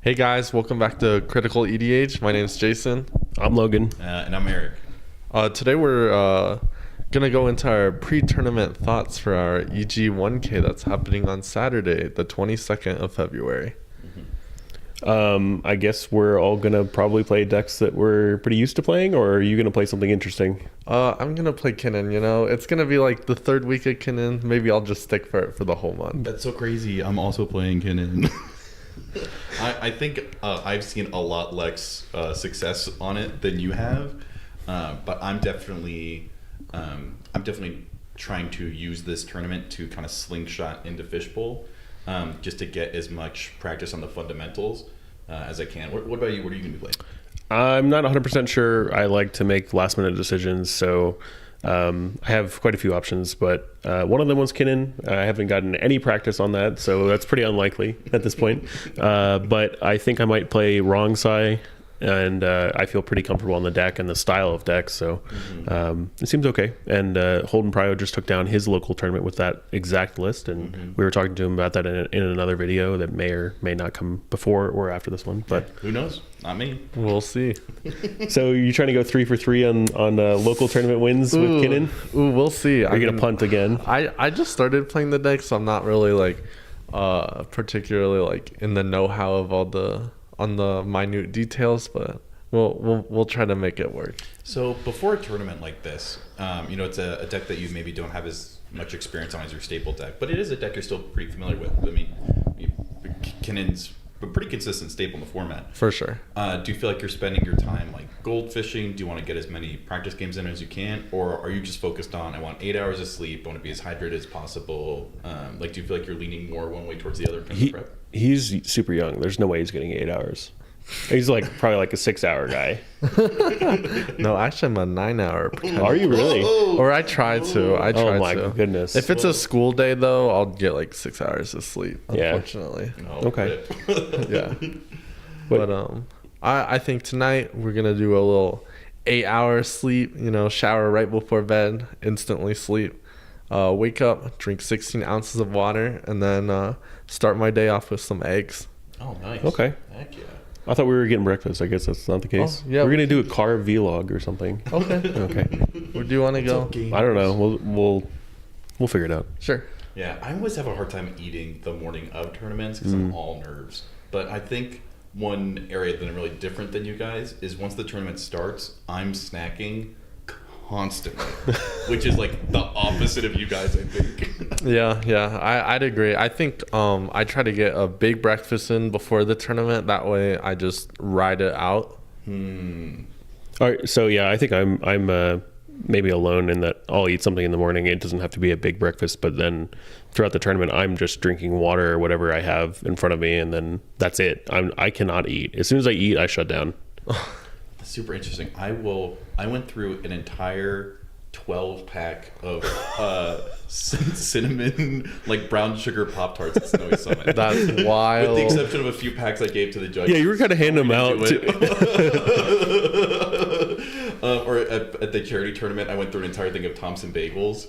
Hey guys, welcome back to Critical EDH. My name's Jason. I'm Logan. And I'm Eric. Today we're gonna go into our pre-tournament thoughts for our EG1K that's happening on Saturday, the 22nd of February. I guess we're all gonna probably play decks that we're pretty used to playing, or are you gonna play something interesting? I'm gonna play Kinnan. It's gonna be like the third week of Kinnan. Maybe I'll just stick for it for the whole month. That's so crazy. I'm also playing Kinnan. I think I've seen a lot less success on it than you have, but I'm definitely trying to use this tournament to kind of slingshot into Fishbowl, just to get as much practice on the fundamentals as I can. What about you? What are you going to be playing? I'm not 100% sure. I like to make last minute decisions, so I have quite a few options, but one of them was Kinnan. I haven't gotten any practice on that, so that's pretty unlikely at this point. But I think I might play Wrong Sai, and I feel pretty comfortable on the deck and the style of decks, so it seems okay. And Holden Pryor just took down his local tournament with that exact list, and we were talking to him about that in another video that may or may not come before or after this one. But who knows? Not me. We'll see. So you're trying to go 3 for 3 on local tournament wins with Kinnan? Ooh, we'll see. Are you gonna punt again? I just started playing the deck, so I'm not really particularly in the know-how of all the minute details, but we'll try to make it work. So before a tournament like this, it's a deck that you maybe don't have as much experience on as your staple deck, but it is a deck you're still pretty familiar with. I mean, Kinnan's a pretty consistent staple in the format. For sure. Do you feel like you're spending your time gold fishing? Do you want to get as many practice games in as you can? Or are you just focused on, I want 8 hours of sleep, I want to be as hydrated as possible? Do you feel like you're leaning more one way towards the other? He's super young. There's no way he's getting 8 hours. He's probably a 6-hour guy. No, actually I'm a 9-hour. Are you really? Or I try to. Oh my goodness. If it's a school day though, I'll get 6 hours of sleep, unfortunately. Yeah. Okay. Yeah. But I think tonight we're gonna do a little 8-hour sleep, shower right before bed, instantly sleep. Wake up, drink 16 ounces of water, and then start my day off with some eggs. Oh, nice. Okay. Heck yeah. I thought we were getting breakfast. I guess that's not the case. Oh, yeah. We're gonna do a carb vlog or something. Okay. Okay. Where do you want to go? I don't know. We'll figure it out. Sure. Yeah, I always have a hard time eating the morning of tournaments because I'm all nerves. But I think one area that I'm really different than you guys is once the tournament starts, I'm snacking constantly, which is the opposite of you guys, I think. Yeah, I'd agree. I think I try to get a big breakfast in before the tournament. That way I just ride it out. All right, so yeah, I think I'm maybe alone in that I'll eat something in the morning. It doesn't have to be a big breakfast, but then throughout the tournament, I'm just drinking water or whatever I have in front of me, and then that's it. I cannot eat. As soon as I eat, I shut down. That's super interesting. I went through an entire 12-pack of cinnamon brown sugar Pop-Tarts at Snowy Summit. That's wild. With the exception of a few packs I gave to the judges. Yeah, you were kind of handing them out. Or at the charity tournament, I went through an entire thing of Thompson bagels.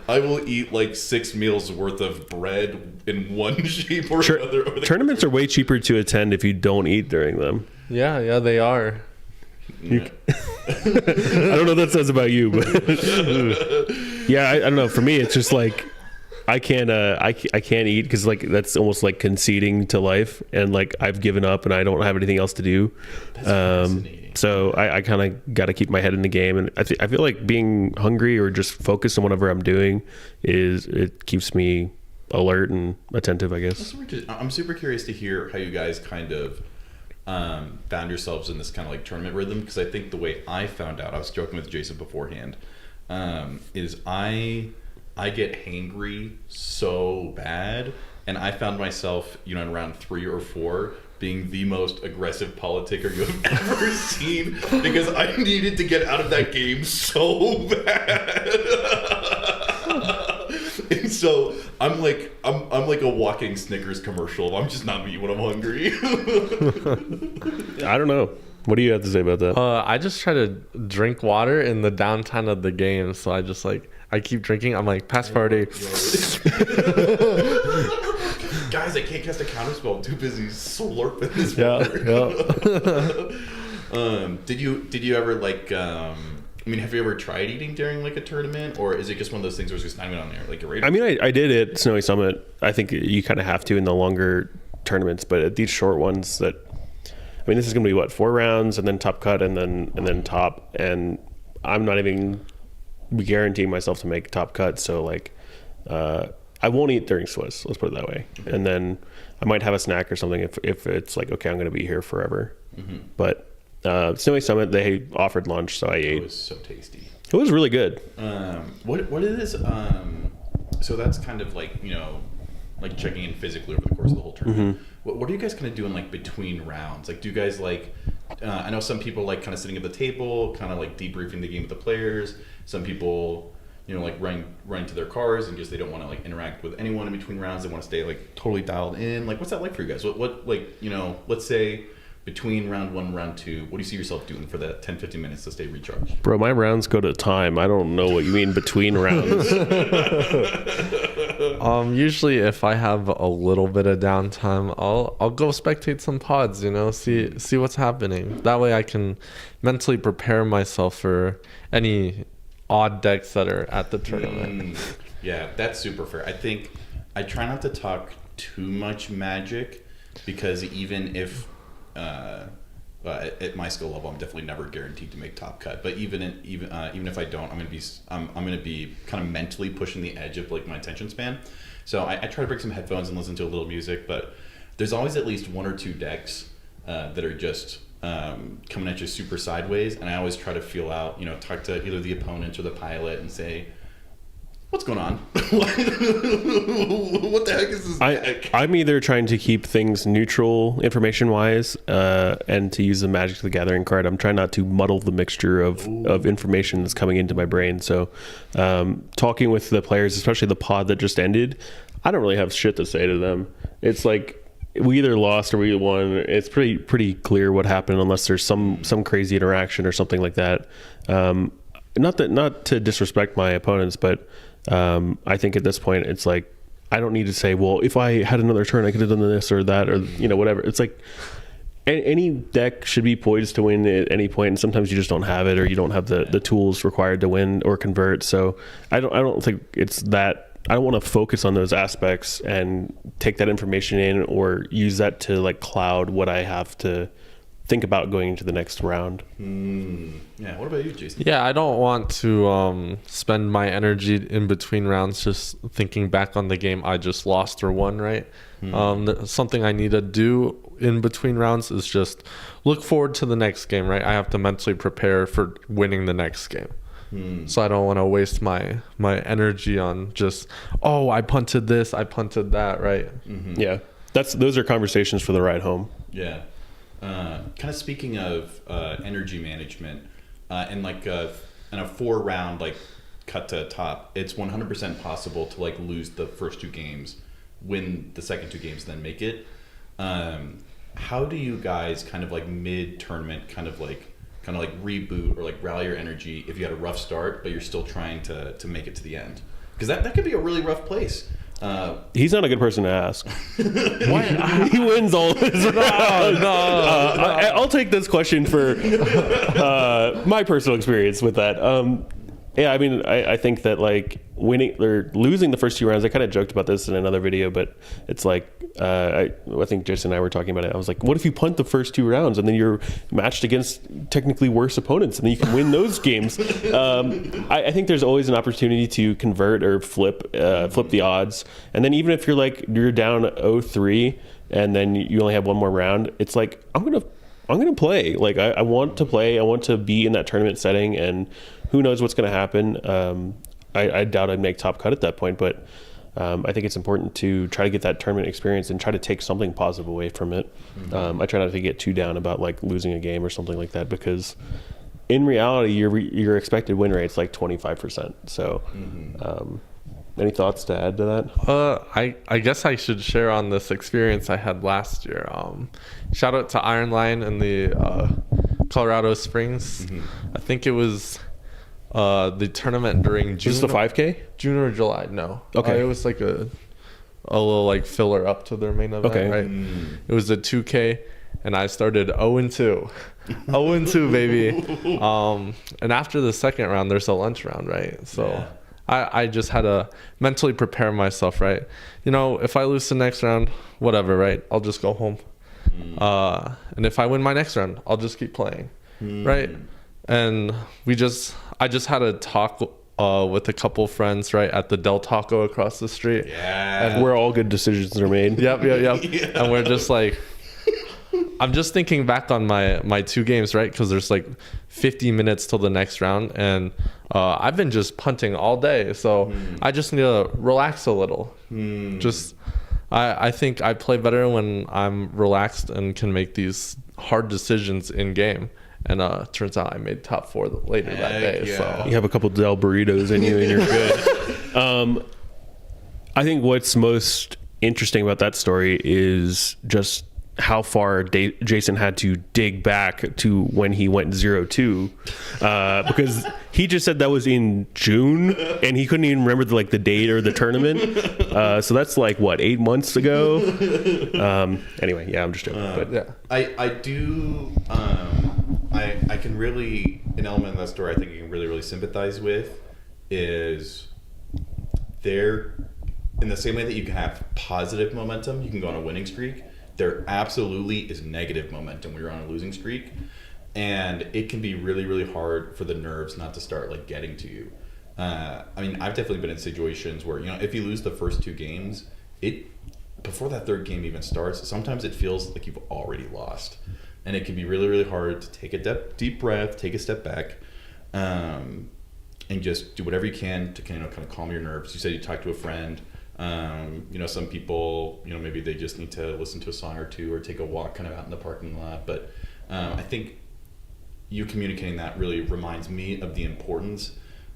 I will eat 6 meals worth of bread in one shape or another. Tournaments are way cheaper to attend if you don't eat during them. Yeah, they are. Yeah. I don't know what that says about you, but yeah, I don't know. For me, it's just I can't eat because that's almost conceding to life, and I've given up and I don't have anything else to do. That's fascinating. So I kind of got to keep my head in the game, and I feel like being hungry or just focused on whatever I'm doing it keeps me alert and attentive, I guess. I'm super curious to hear how you guys kind of found yourselves in this kind of tournament rhythm, because I think the way I found out, I was joking with Jason beforehand, is I get hangry so bad, and I found myself in round 3 or 4 being the most aggressive politicker you have ever seen, because I needed to get out of that game so bad. And so I'm like a walking Snickers commercial. I'm just not me when I'm hungry. I don't know. What do you have to say about that? I just try to drink water in the downtime of the game. So I just I keep drinking. I'm pass party. God guys, I can't cast a counterspell. I'm too busy slurping this water. Did you ever like? I mean, have you ever tried eating during like a tournament, or is it just one of those things where it's just not even on there, like a radar? I mean, I did at Snowy Summit. I think you kind of have to in the longer tournaments, but at these short ones, that I mean, this is going to be what, 4 rounds, and then top cut, and then top, and I'm not even guaranteeing myself to make top cut. So like, I won't eat during Swiss. Let's put it that way, okay. And then I might have a snack or something if it's like, okay, I'm going to be here forever. Mm-hmm. But Snowy Summit, they offered lunch, so I ate. It was so tasty. It was really good. What it is? So that's kind of like, you know, like checking in physically over the course of the whole tournament. Mm-hmm. What are you guys kind of doing like between rounds? Like, do you guys like? I know some people like kind of sitting at the table, kind of like debriefing the game with the players. Some people, you know, like running to their cars and just they don't want to like interact with anyone in between rounds. They want to stay like totally dialed in. Like, what's that like for you guys? What like, you know, let's say between round 1 and round 2, what do you see yourself doing for that 10-15 minutes to stay recharged? Bro, my rounds go to time. I don't know what you mean between rounds. Usually if I have a little bit of downtime, I'll go spectate some pods, you know, see what's happening. That way I can mentally prepare myself for any odd decks that are at the tournament. Yeah, that's super fair. I think I try not to talk too much Magic, because even if at my skill level, I'm definitely never guaranteed to make top cut. But even if I don't, I'm gonna be kind of mentally pushing the edge of like my attention span. So I try to bring some headphones and listen to a little music. But there's always at least 1 or 2 decks that are just coming at you super sideways, and I always try to feel out, you know, talk to either the opponent or the pilot and say, what's going on? What the heck is this deck? I'm either trying to keep things neutral information-wise and to use the Magic the Gathering card. I'm trying not to muddle the mixture of information that's coming into my brain. So talking with the players, especially the pod that just ended, I don't really have shit to say to them. It's like we either lost or we won. It's pretty clear what happened, unless there's some crazy interaction or something like that. Not to disrespect my opponents, but I think at this point it's like I don't need to say, well, if I had another turn I could have done this or that, or you know, whatever. It's like any deck should be poised to win at any point, and sometimes you just don't have it, or you don't have the tools required to win or convert. So I don't think it's that. I don't want to focus on those aspects and take that information in or use that to like cloud what I have to think about going into the next round. Yeah. What about you, Jason? Yeah, I don't want to spend my energy in between rounds just thinking back on the game I just lost or won, right? Something I need to do in between rounds is just look forward to the next game, right? I have to mentally prepare for winning the next game. So I don't want to waste my energy on just, oh, I punted this, I punted that, right? Yeah, those are conversations for the ride home. Yeah. Kind of speaking of energy management, in like in a 4-round like cut to top, it's 100% possible to like lose the first 2 games, win the second 2 games, then make it. How do you guys kind of like mid-tournament kind of like reboot or like rally your energy if you had a rough start but you're still trying to make it to the end? Because that could be a really rough place. He's not a good person to ask. He wins all his rounds. I'll take this question for my personal experience with that. Yeah, I mean, I think that like winning or losing the first 2 rounds, I kind of joked about this in another video, but it's like, I think Jason and I were talking about it. I was like, what if you punt the first 2 rounds and then you're matched against technically worse opponents and then you can win those games? I think there's always an opportunity to convert or flip the odds. And then even if you're down 0-3 and then you only have 1 more round, it's like, I'm going to play. Like I want to play. I want to be in that tournament setting, and who knows what's going to happen. I doubt I'd make top cut at that point, but I think it's important to try to get that tournament experience and try to take something positive away from it. I try not to get too down about like losing a game or something like that, because in reality, your expected win rate's like 25%. So, any thoughts to add to that? I guess I should share on this experience I had last year. Shout out to Iron Lion in the Colorado Springs. I think it was the tournament during June. Is this the 5K? June or July? No. Okay. It was like a a little like filler up to their main event. Okay. Right. It was a 2K, and I started 0-2, 0-2, baby. And after the second round, there's a lunch round, right? So. Yeah. I just had to mentally prepare myself, right? You know, if I lose the next round, whatever, right? I'll just go home. And if I win my next round, I'll just keep playing, right? And I just had a talk with a couple friends, right, at the Del Taco across the street. Yeah. And where all good decisions are made. Yep. Yeah. And we're just like, I'm just thinking back on my 2 games, right? Because there's like 50 minutes till the next round, and I've been just punting all day, so I just need to relax a little. Just, I think I play better when I'm relaxed and can make these hard decisions in game. And turns out I made top 4 later that day. yeah. So You have a couple Del burritos in you and you're good. I think what's most interesting about that story is just how far Jason had to dig back to when he went 0-2, because he just said that was in June and he couldn't even remember the date or the tournament. So that's like what, 8 months ago. Anyway, yeah, I'm just joking. But yeah. I do I can really, an element of that story I think I can really sympathize with is there, in the same way that you can have positive momentum, you can go on a winning streak, there absolutely is negative momentum when you're on a losing streak, and it can be really hard for the nerves not to start getting to you. I mean, I've definitely been in situations where, if you lose the first 2 games, before that third game even starts, sometimes it feels like you've already lost, and it can be really hard to take a deep breath, take a step back, and just do whatever you can to kind of calm your nerves. You said you talked to a friend. Some people, maybe they just need to listen to a song or 2 or take a walk kind of out in the parking lot. But I think you communicating that really reminds me of the importance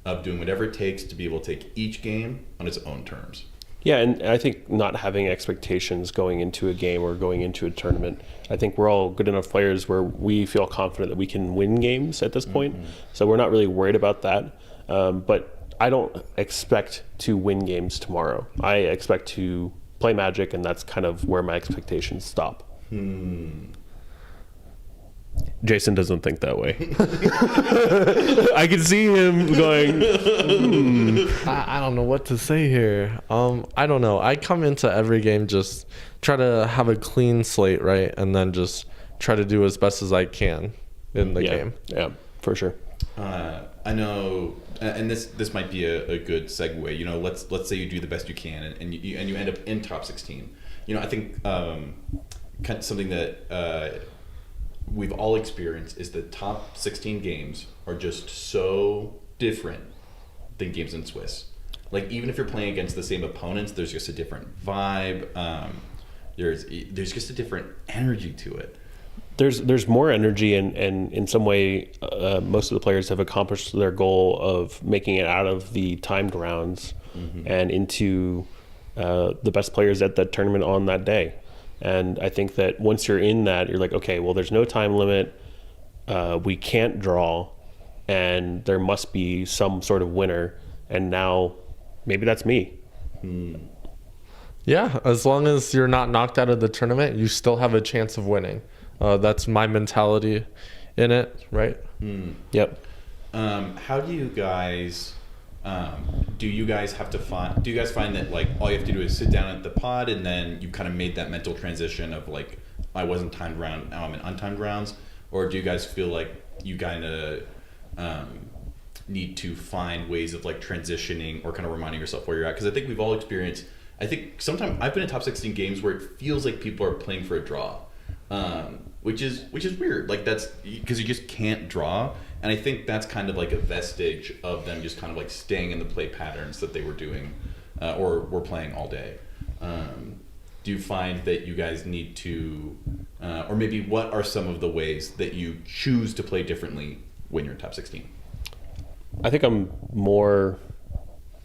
of doing whatever it takes to be able to take each game on its own terms. yeah, and I think not having expectations going into a game or going into a tournament, I think we're all good enough players where we feel confident that we can win games at this point. So we're not really worried about that. But I don't expect to win games tomorrow. I expect to play Magic, and that's kind of where my expectations stop. Jason doesn't think that way. I can see him going, I don't know what to say here. I don't know. I come into every game just try to have a clean slate, right? And then just try to do as best as I can in the game. Yeah, for sure. I know, and this might be a good segue. Let's say you do the best you can, and you end up in top 16. I think kind of something that we've all experienced is that top 16 games are just so different than games in Swiss. Even if you're playing against the same opponents, there's just a different vibe. There's just a different energy to it. There's more energy, and in some way, most of the players have accomplished their goal of making it out of the timed rounds and into the best players at that tournament on that day. And I think that once you're in that, you're like, okay, well, there's no time limit. We can't draw, and there must be some sort of winner. And now, maybe that's me. Yeah, as long as you're not knocked out of the tournament, you still have a chance of winning. That's my mentality in it, right? Yep. How do you guys have to find? Do you guys find that all you have to do is sit down at the pod, and then you kind of made that mental transition of I wasn't timed round, now I'm in untimed rounds, or do you guys feel like you kind of need to find ways of transitioning or kind of reminding yourself where you're at? Because I think we've all experienced. I think sometimes I've been in top 16 games where it feels like people are playing for a draw. Which is weird. That's because you just can't draw, and I think that's kind of a vestige of them just kind of staying in the play patterns that they were doing or were playing all day. Do you find that you guys need to, or maybe what are some of the ways that you choose to play differently when you're in top 16? I think I'm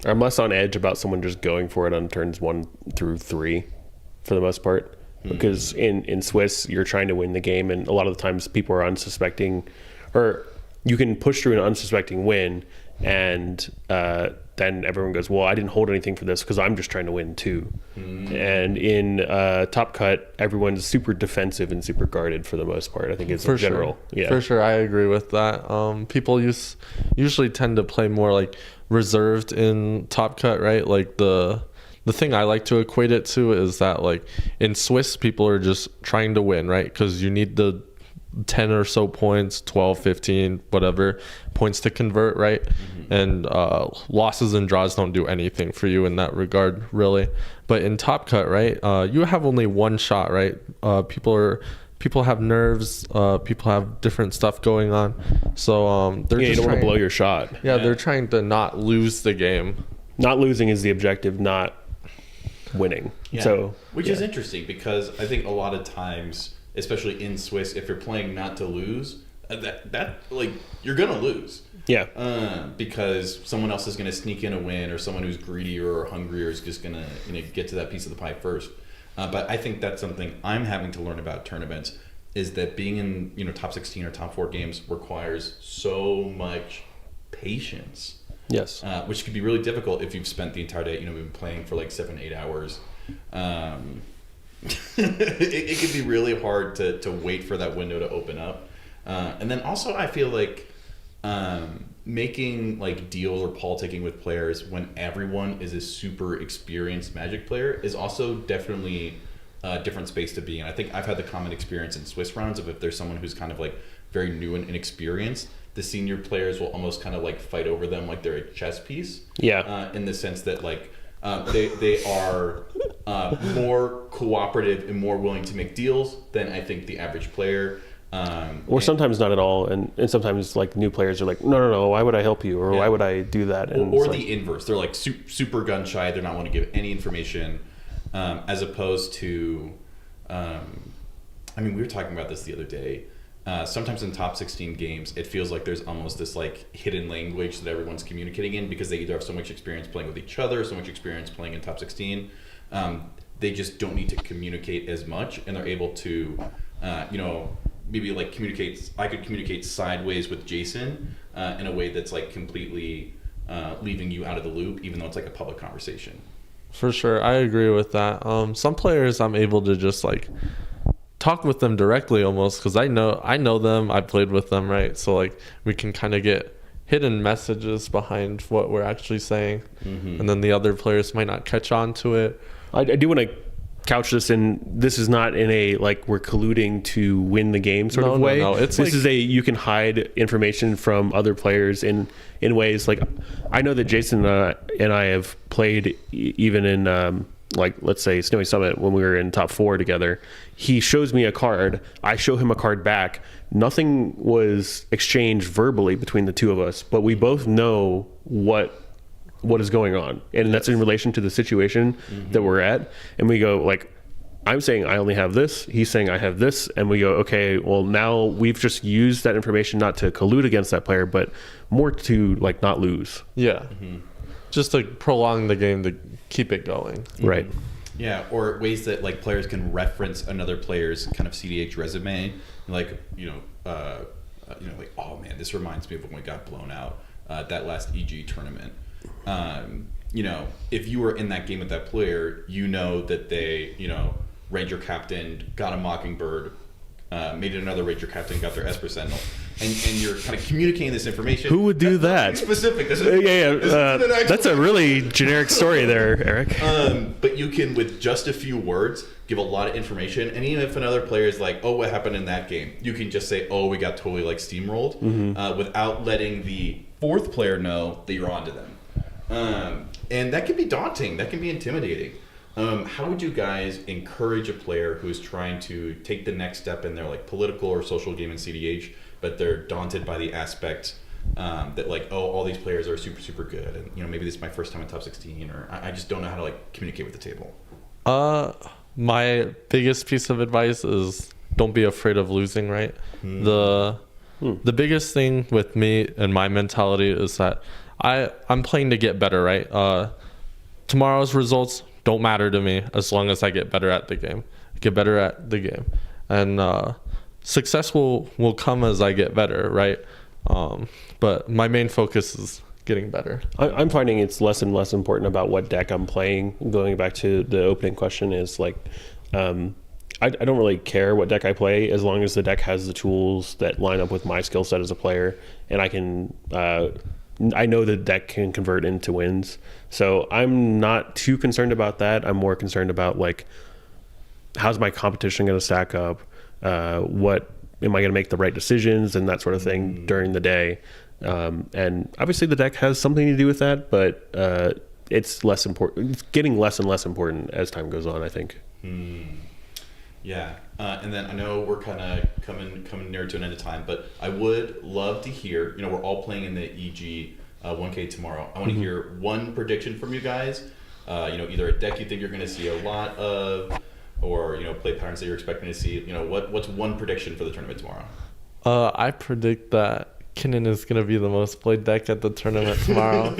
less on edge about someone just going for it on turns 1 through 3 for the most part. Because in Swiss, you're trying to win the game, and a lot of the times people are unsuspecting, or you can push through an unsuspecting win, and then everyone goes, well, I didn't hold anything for this because I'm just trying to win too. And in Top Cut, everyone's super defensive and super guarded for the most part. I think it's general. Yeah, for sure, I agree with that. People usually tend to play more like reserved in Top Cut, right? Like the thing I like to equate it to is that like in Swiss, people are just trying to win, right? Because you need the 10 or so points, 12, 15, whatever points to convert, right? And losses and draws don't do anything for you in that regard, really. But in Top Cut, right, you have only one shot, right? People have nerves, people have different stuff going on, so they're just you don't want to blow your shot. They're trying to not lose the game. Not losing is the objective, not winning. So which is interesting, because I think a lot of times, especially in Swiss, if you're playing not to lose, that like you're gonna lose. Because someone else is gonna sneak in a win, or someone who's greedier or hungrier is just gonna get to that piece of the pie first. But I think that's something I'm having to learn about tournaments, is that being in top 16 or top 4 games requires so much patience. Yes. Which can be really difficult if you've spent the entire day, we've been playing for like 7-8 hours. It can be really hard to wait for that window to open up. And then also I feel like making like deals or politicking with players when everyone is a super experienced Magic player is also definitely a different space to be in. I think I've had the common experience in Swiss rounds of, if there's someone who's kind of like very new and inexperienced, the senior players will almost kind of like fight over them like they're a chess piece. In the sense that like they are more cooperative and more willing to make deals than I think the average player. Or sometimes not at all, and sometimes like new players are like, no, why would I help you, or why would I do that? And or the inverse, they're like super gun shy, they're not want to give any information, as opposed to we were talking about this the other day. Sometimes in top 16 games, it feels like there's almost this like hidden language that everyone's communicating in, because they either have so much experience playing with each other, so much experience playing in top 16. They just don't need to communicate as much, and they're able to, maybe like I could communicate sideways with Jason in a way that's like completely leaving you out of the loop, even though it's like a public conversation. For sure, I agree with that. Some players I'm able to just like talk with them directly almost, because I know them, I played with them, right? So like we can kind of get hidden messages behind what we're actually saying, and then the other players might not catch on to it. I do want to couch this in, this is not in a like we're colluding to win the game sort of way. No. This is a, you can hide information from other players in ways. Like I know that Jason and I have played even in like let's say Snowy Summit when we were in top 4 together. He shows me a card, I show him a card back. Nothing was exchanged verbally between the two of us, but we both know what is going on, and that's in relation to the situation that we're at. And we go like, I'm saying I only have this, he's saying I have this, and we go, okay, well now we've just used that information not to collude against that player, but more to like not lose. Just to prolong the game, to keep it going. Right. Yeah, or ways that like players can reference another player's kind of cEDH resume, like like, oh man, this reminds me of when we got blown out that last EG tournament. If you were in that game with that player, that they, Ranger Captain, got a Mockingbird, made it another Ranger Captain, got their Esper Sentinel, and you're kind of communicating this information. Who would do that? Specific. That's a really generic story there, Eric. But you can, with just a few words, give a lot of information. And even if another player is like, oh, what happened in that game? You can just say, oh, we got totally like steamrolled, without letting the fourth player know that you're onto them. And that can be daunting. That can be intimidating. How would you guys encourage a player who's trying to take the next step in their like political or social game in cEDH, but they're daunted by the aspect that like, oh, all these players are super, super good, and maybe this is my first time in top 16, or I just don't know how to like communicate with the table? My biggest piece of advice is don't be afraid of losing, right? The biggest thing with me and my mentality is that I'm playing to get better, right? Tomorrow's results don't matter to me as long as I get better at the game. And success will come as I get better, right? But my main focus is getting better. I'm finding it's less and less important about what deck I'm playing. Going back to the opening question is like, I don't really care what deck I play as long as the deck has the tools that line up with my skill set as a player, and I know the deck can convert into wins. So I'm not too concerned about that. I'm more concerned about like, how's my competition going to stack up? What am I going to make the right decisions and that sort of thing during the day? And obviously the deck has something to do with that, but it's less important. It's getting less and less important as time goes on, I think. Yeah, and then I know we're kind of coming near to an end of time, but I would love to hear. You know, we're all playing in the EG 1K tomorrow. I want to hear one prediction from you guys. You know, either a deck you think you're going to see a lot of, or you know, play patterns that you're expecting to see. You know, what's one prediction for the tournament tomorrow? I predict that Kinnan is going to be the most played deck at the tournament tomorrow.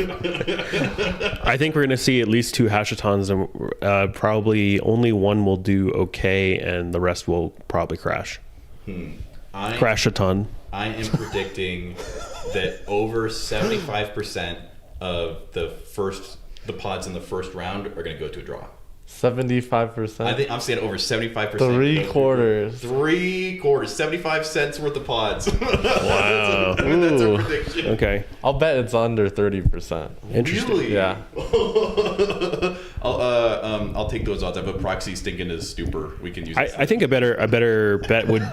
I think we're going to see at least 2 Hashatons, and probably only one will do okay, and the rest will probably crash. Crash a ton. I am predicting that over 75% of the pods in the first round are going to go to a draw. 75%. I think I'm saying over 75%. 3/4. 3/4. 75 cents worth of pods. Wow. That's our prediction. Okay. I'll bet it's under 30%. Interesting. Really? Yeah. I'll take those odds. I have a proxy stinking as stupor. We can use. I think a better bet would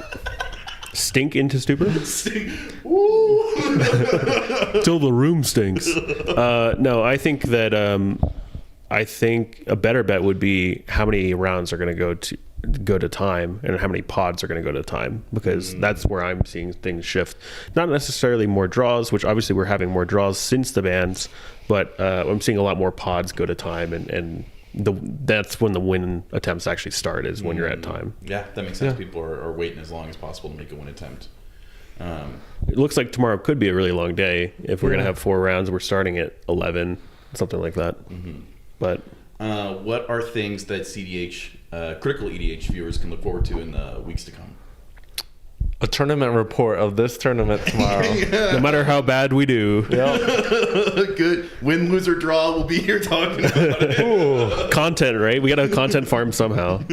stink into stupor. Till the room stinks. No, I think that. I think a better bet would be how many rounds are going to go to time, and how many pods are going to go to time, because that's where I'm seeing things shift. Not necessarily more draws, which obviously we're having more draws since the bans, but I'm seeing a lot more pods go to time, and that's when the win attempts actually start, is when you're at time. Yeah, that makes sense. Yeah. People are waiting as long as possible to make a win attempt. It looks like tomorrow could be a really long day. If we're going to have 4 rounds, we're starting at 11, something like that. But what are things that cEDH, critical EDH viewers can look forward to in the weeks to come? A tournament report of this tournament tomorrow. No matter how bad we do. Yep. Good. Win, lose, or draw, we'll be here talking about it. Ooh, content, right? We got to content farm somehow.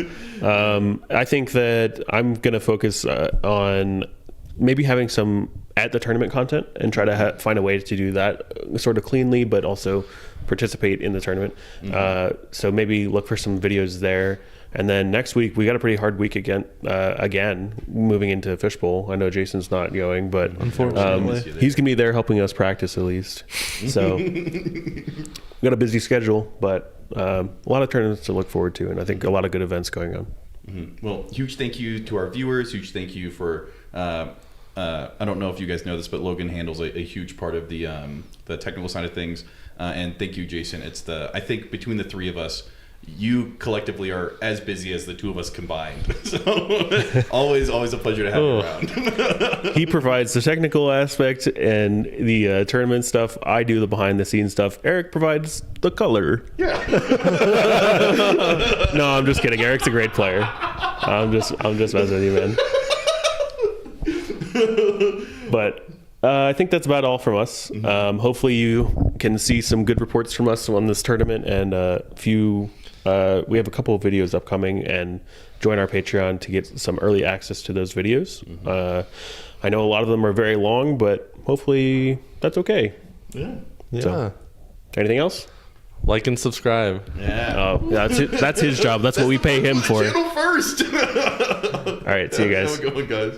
I think that I'm going to focus on maybe having some at the tournament content, and try to find a way to do that sort of cleanly, but also participate in the tournament. So maybe look for some videos there. And then next week, we got a pretty hard week again, moving into Fishbowl. I know Jason's not going, but unfortunately, he's going to be there helping us practice at least. So we got a busy schedule, but a lot of tournaments to look forward to, and I think a lot of good events going on. Well, huge thank you to our viewers. Huge thank you for... I don't know if you guys know this, but Logan handles a huge part of the technical side of things. And thank you, Jason. I think between the 3 of us, you collectively are as busy as the 2 of us combined. So always a pleasure to have you around. He provides the technical aspect and the tournament stuff. I do the behind the scenes stuff. Eric provides the color. Yeah. No, I'm just kidding. Eric's a great player. I'm just messing with you, man. But I think that's about all from us. Hopefully you can see some good reports from us on this tournament, and we have a couple of videos upcoming, and join our Patreon to get some early access to those videos. I know a lot of them are very long, but hopefully that's okay. Yeah. So, anything else? Like and subscribe. Yeah. Oh, that's his job. That's what we pay him for. Channel first. All right, see you guys. Have a good one, guys.